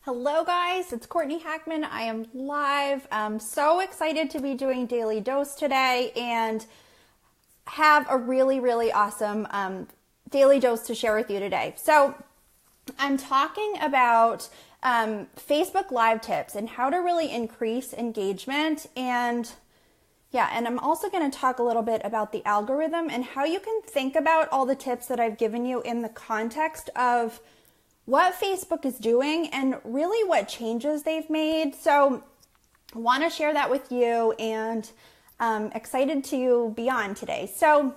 Hello guys, it's Courtney Hackman. I am live. I'm so excited to be doing Daily Dose today and have a really awesome Daily Dose to share with you today. So I'm talking about Facebook Live tips and how to really increase engagement, and I'm also going to talk a little bit about the algorithm and how you can think about all the tips that I've given you in the context of what Facebook is doing and really what changes they've made. So I want to share that with you, and excited to be on today. So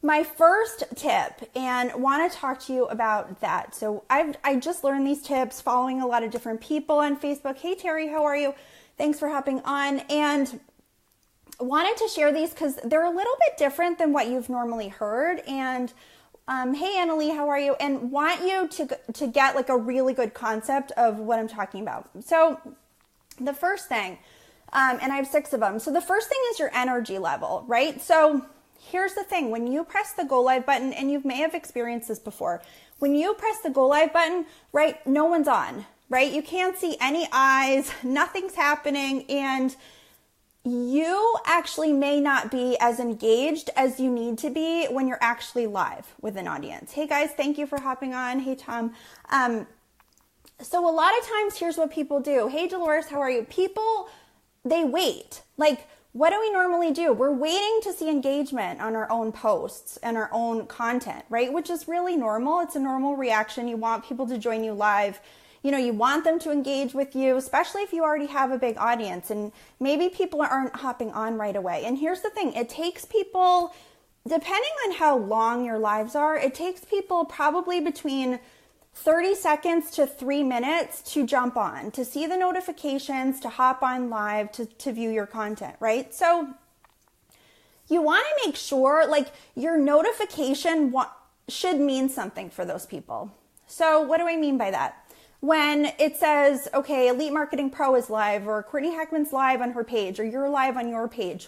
my first tip, and want to talk to you about that. So I just learned these tips following a lot of different people on Facebook. Hey Terry, how are you? Thanks for hopping on. And wanted to share these because they're a little bit different than what you've normally heard. And hey Annalie, how are you? And want you to get like a really good concept of what I'm talking about. So the first thing, and I have 6 of them. So the first thing is your energy level, right? So here's the thing. When you press the go live button, and you may have experienced this before, when you press the go live button, right, no one's on, right? You can't see any eyes, nothing's happening, and you actually may not be as engaged as you need to be when you're actually live with an audience. Hey guys, thank you for hopping on. Hey Tom. So a lot of times, here's what people do. Hey Dolores, how are you? People, they wait. Like, what do we normally do? We're waiting to see engagement on our own posts and our own content, right? Which is really normal. It's a normal reaction. You want people to join you live. You know, you want them to engage with you, especially if you already have a big audience, and maybe people aren't hopping on right away. And here's the thing, it takes people, depending on how long your lives are, it takes people probably between 30 seconds to 3 minutes to jump on, to see the notifications, to hop on live, to view your content, right? So you want to make sure like your notification should mean something for those people. So what do I mean by that? When it says, okay, Elite Marketing Pro is live, or Courtney Hackman's live on her page, or you're live on your page,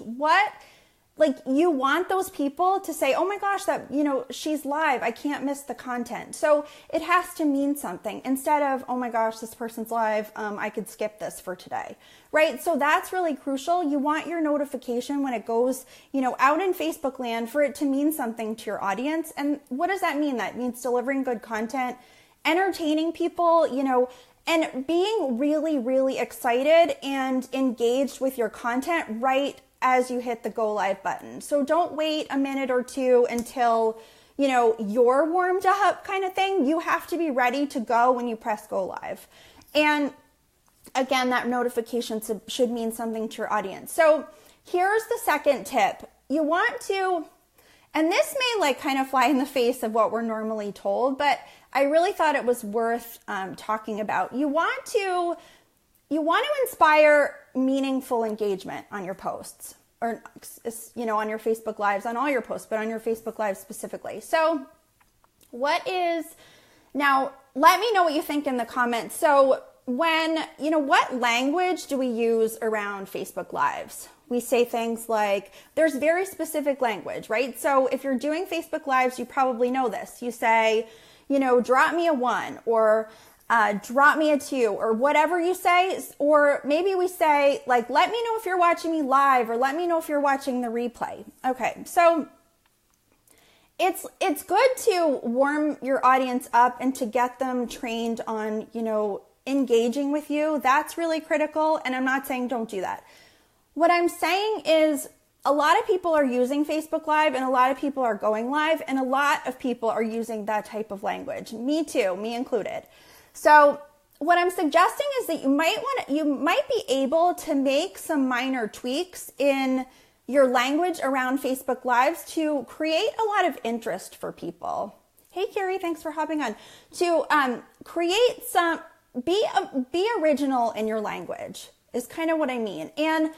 you want those people to say, oh my gosh, she's live, I can't miss the content. So it has to mean something instead of, oh my gosh, this person's live, I could skip this for today, right? So that's really crucial. You want your notification when it goes, out in Facebook land, for it to mean something to your audience. And what does that mean? That means delivering good content, entertaining people, and being really excited and engaged with your content right as you hit the go live button. So don't wait a minute or two until, you're warmed up kind of thing. You have to be ready to go when you press go live. And again, that notification should mean something to your audience. So here's the second tip. You want to, and this may kind of fly in the face of what we're normally told, but I really thought it was worth talking about. You want to inspire meaningful engagement on your posts, or on your Facebook Lives, on all your posts, but on your Facebook Lives specifically. So now let me know what you think in the comments. So what language do we use around Facebook Lives? We say things like, there's very specific language, right? So if you're doing Facebook Lives, you probably know this. You say, drop me a 1, or drop me a 2, or whatever you say. Or maybe we say, let me know if you're watching me live, or let me know if you're watching the replay. Okay, so it's good to warm your audience up and to get them trained on, engaging with you. That's really critical, and I'm not saying don't do that. What I'm saying is, a lot of people are using Facebook Live, and a lot of people are going live, and a lot of people are using that type of language. Me too, me included. So what I'm suggesting is that you might be able to make some minor tweaks in your language around Facebook Lives to create a lot of interest for people. Hey Carrie, thanks for hopping on. To create be original in your language is kind of what I mean. And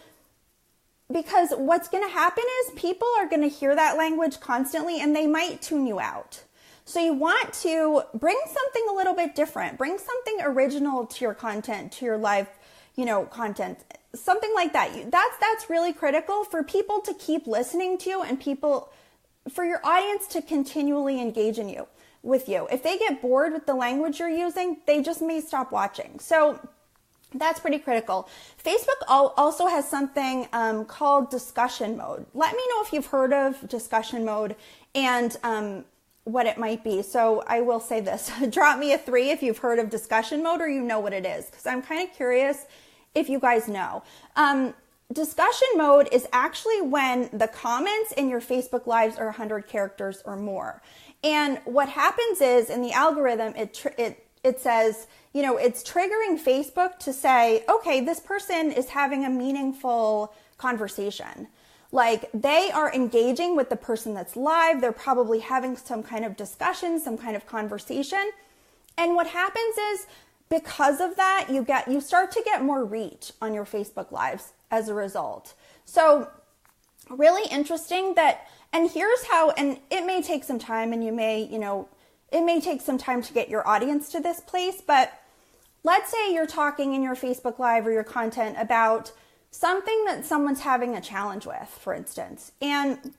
because what's going to happen is people are going to hear that language constantly, and they might tune you out. So you want to bring something a little bit different, bring something original to your content, to your live, content, something like that. That's really critical for people to keep listening to you, and for your audience to continually engage in you. with you. If they get bored with the language you're using, they just may stop watching. So that's pretty critical. Facebook also has something called discussion mode. Let me know if you've heard of discussion mode and what it might be. So I will say this, drop me a 3 if you've heard of discussion mode or you know what it is, because I'm kind of curious if you guys know. Discussion mode is actually when the comments in your Facebook Lives are 100 characters or more. And what happens is in the algorithm, it says, it's triggering Facebook to say, okay, this person is having a meaningful conversation. Like they are engaging with the person that's live. They're probably having some kind of discussion, some kind of conversation. And what happens is because of that, you start to get more reach on your Facebook Lives as a result. So really interesting that, and here's how, and it may take some time and it may take some time to get your audience to this place, but let's say you're talking in your Facebook Live or your content about something that someone's having a challenge with, for instance. And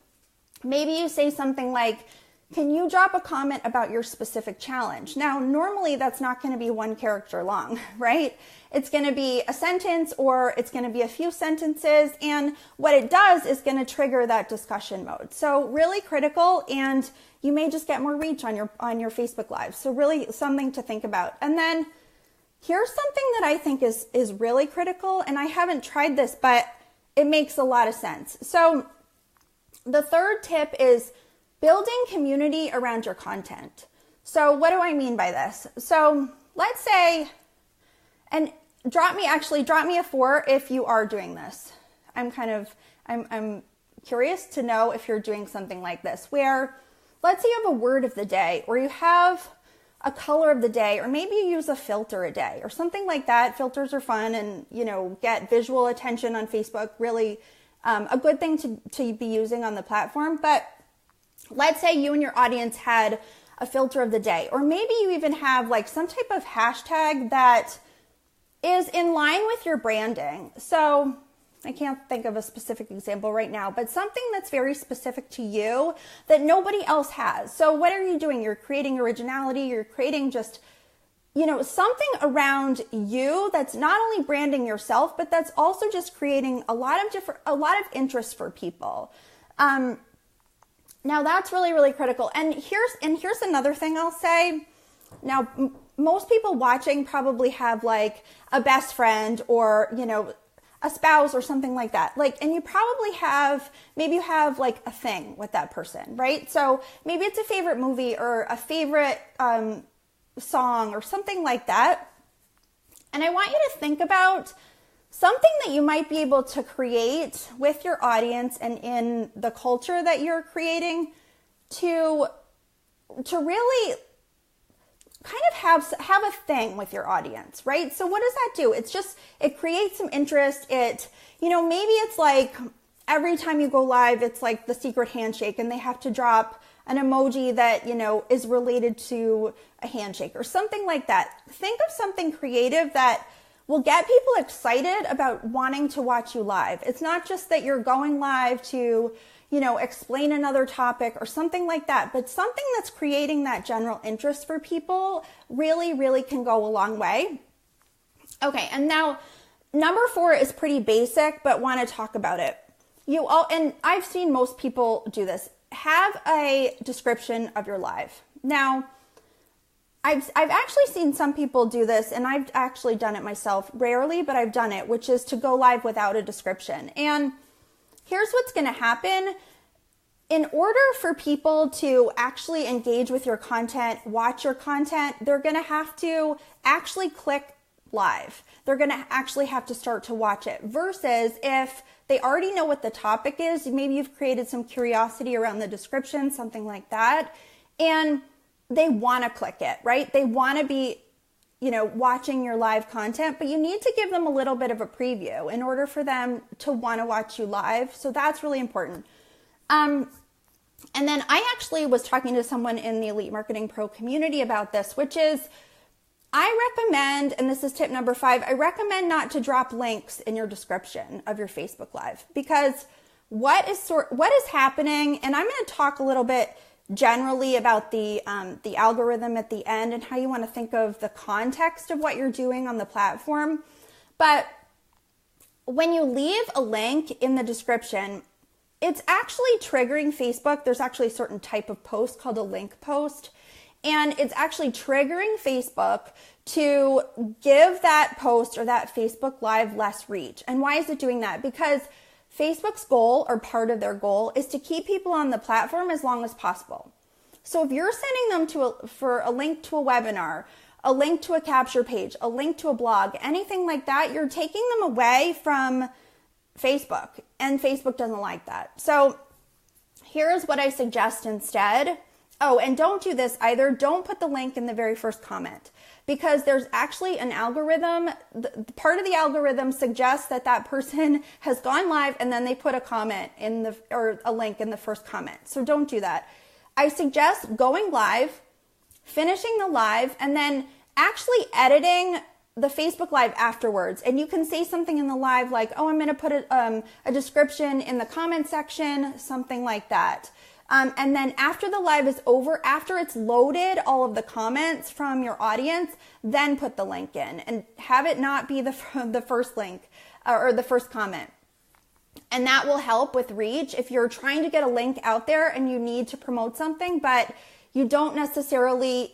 maybe you say something like, can you drop a comment about your specific challenge? Now, normally that's not going to be 1 character long, right? It's going to be a sentence or it's going to be a few sentences. And what it does is going to trigger that discussion mode. So really critical, and you may just get more reach on your Facebook Live. So really something to think about. And then here's something that I think is really critical, and I haven't tried this, but it makes a lot of sense. So the third tip is building community around your content. So what do I mean by this? So let's say, and drop me a 4 if you are doing this. I'm curious to know if you're doing something like this, where let's say you have a word of the day, or you have a color of the day, or maybe you use a filter a day or something like that. Filters are fun and, get visual attention on Facebook, really a good thing to be using on the platform. But let's say you and your audience had a filter of the day, or maybe you even have like some type of hashtag that is in line with your branding. So I can't think of a specific example right now, but something that's very specific to you that nobody else has. So what are you doing? You're creating originality. You're creating just, something around you that's not only branding yourself, but that's also just creating a lot of interest for people. Now that's really, really critical. And here's another thing I'll say. Now, most people watching probably have like a best friend or, a spouse or something like that. And you probably maybe you have like a thing with that person, right? So maybe it's a favorite movie or a favorite song or something like that. And I want you to think about something that you might be able to create with your audience and in the culture that you're creating to really kind of have a thing with your audience, right? So what does that do? It creates some interest. Maybe it's like every time you go live, it's like the secret handshake and they have to drop an emoji that, is related to a handshake or something like that. Think of something creative that will get people excited about wanting to watch you live. It's not just that you're going live to, explain another topic or something like that, but something that's creating that general interest for people really, really can go a long way. Okay, and now number 4 is pretty basic, but want to talk about it. And I've seen most people do this. Have a description of your live. Now, I've actually seen some people do this, and I've actually done it myself, rarely, but I've done it, which is to go live without a description. And here's what's going to happen. In order for people to actually engage with your content, watch your content, they're going to have to actually click live. They're going to actually have to start to watch it, versus if they already know what the topic is, maybe you've created some curiosity around the description, something like that, and they want to click it, right? They want to be, watching your live content, but you need to give them a little bit of a preview in order for them to want to watch you live. So that's really important. And then I actually was talking to someone in the Elite Marketing Pro community about this, which is I recommend, and this is tip number 5, I recommend not to drop links in your description of your Facebook Live, because what is happening, and I'm going to talk a little bit generally about the algorithm at the end and how you want to think of the context of what you're doing on the platform. But when you leave a link in the description, it's actually triggering Facebook. There's actually a certain type of post called a link post, and it's actually triggering Facebook to give that post or that Facebook Live less reach. And why is it doing that? Because Facebook's goal, or part of their goal, is to keep people on the platform as long as possible. So if you're sending them for a link to a webinar, a link to a capture page, a link to a blog, anything like that, you're taking them away from Facebook, and Facebook doesn't like that. So here's what I suggest instead. Oh, and don't do this either. Don't put the link in the very first comment, because there's actually an algorithm. Part of the algorithm suggests that that person has gone live, and then they put a comment or a link in the first comment. So don't do that. I suggest going live, finishing the live, and then actually editing the Facebook Live afterwards. And you can say something in the live like, oh, I'm going to put a description in the comment section, something like that. And then after the live is over, after it's loaded all of the comments from your audience, then put the link in and have it not be the first link or the first comment. And that will help with reach if you're trying to get a link out there and you need to promote something, but you don't necessarily,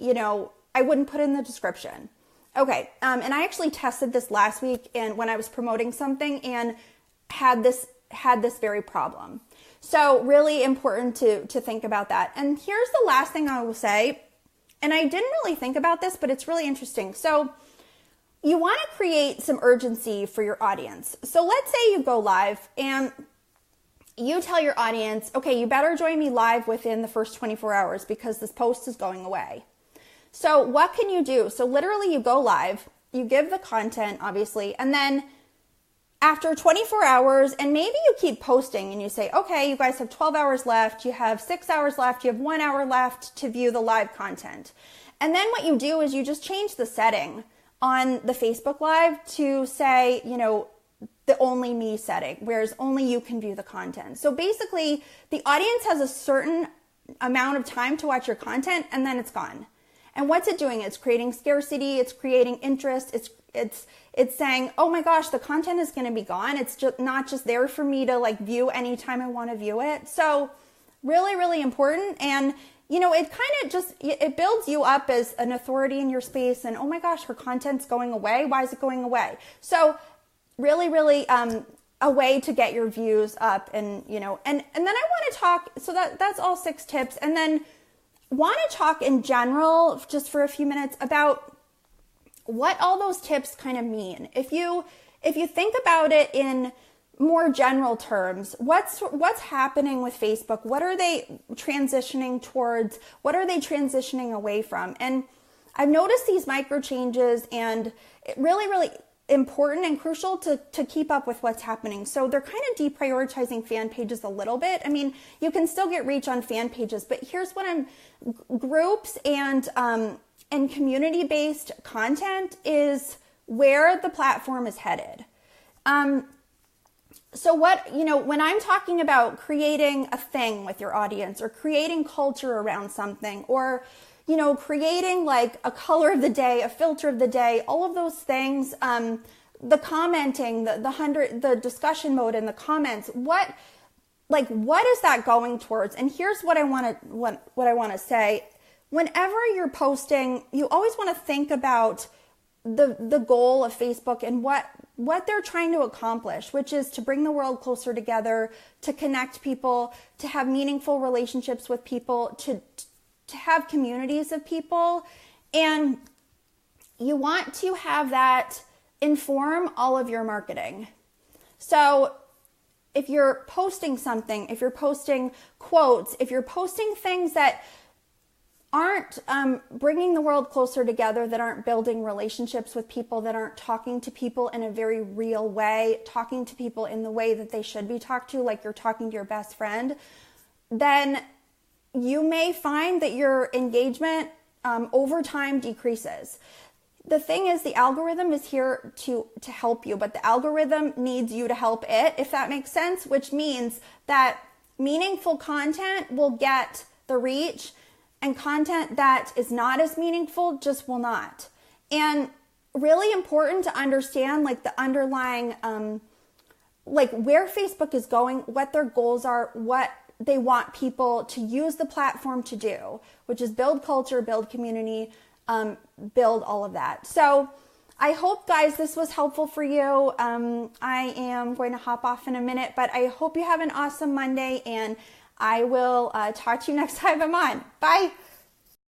I wouldn't put it in the description. Okay, and I actually tested this last week and when I was promoting something and had this very problem. So really important to think about that. And here's the last thing I will say, and I didn't really think about this, but it's really interesting. So you want to create some urgency for your audience. So let's say you go live and you tell your audience, okay, you better join me live within the first 24 hours because this post is going away. So what can you do? So literally you go live, you give the content, obviously, and then after 24 hours, and maybe you keep posting and you say, okay, you guys have 12 hours left, you have 6 hours left, you have 1 hour left to view the live content. And then what you do is you just change the setting on the Facebook Live to say, the only me setting, whereas only you can view the content. So basically, the audience has a certain amount of time to watch your content, and then it's gone. And what's it doing? It's creating scarcity. It's creating interest. It's saying, oh my gosh, the content is going to be gone. It's just not just there for me to view anytime I want to view it. So really, really important. And it kind of it builds you up as an authority in your space. And oh my gosh, her content's going away. Why is it going away? So really, really a way to get your views up. And and then I want to talk. So that's all 6 tips. And then want to talk in general, just for a few minutes, about what all those tips kind of mean. If you think about it in more general terms, what's happening with Facebook? What are they transitioning towards? What are they transitioning away from? And I've noticed these micro changes, and it really, really important and crucial to keep up with what's happening. So they're kind of deprioritizing fan pages a little bit. I mean, you can still get reach on fan pages, but here's what groups and community-based content is where the platform is headed. So when I'm talking about creating a thing with your audience or creating culture around something, or creating a color of the day, a filter of the day, all of those things, the commenting, the discussion mode in the comments, what is that going towards? And here's what I want to say. Whenever you're posting, you always want to think about the goal of Facebook and what they're trying to accomplish, which is to bring the world closer together, to connect people, to have meaningful relationships with people, to have communities of people. And you want to have that inform all of your marketing. So if you're posting something, if you're posting quotes, if you're posting things that aren't bringing the world closer together, that aren't building relationships with people, that aren't talking to people in a very real way, talking to people in the way that they should be talked to, like you're talking to your best friend, then you may find that your engagement over time decreases. The thing is, the algorithm is here to help you, but the algorithm needs you to help it, if that makes sense, which means that meaningful content will get the reach, and content that is not as meaningful just will not. And really important to understand like the underlying, like where Facebook is going, what their goals are, what they want people to use the platform to do, which is build culture, build community, build all of that. So I hope, guys, this was helpful for you. I am going to hop off in a minute, but I hope you have an awesome Monday, and I will talk to you next time I'm on. Bye.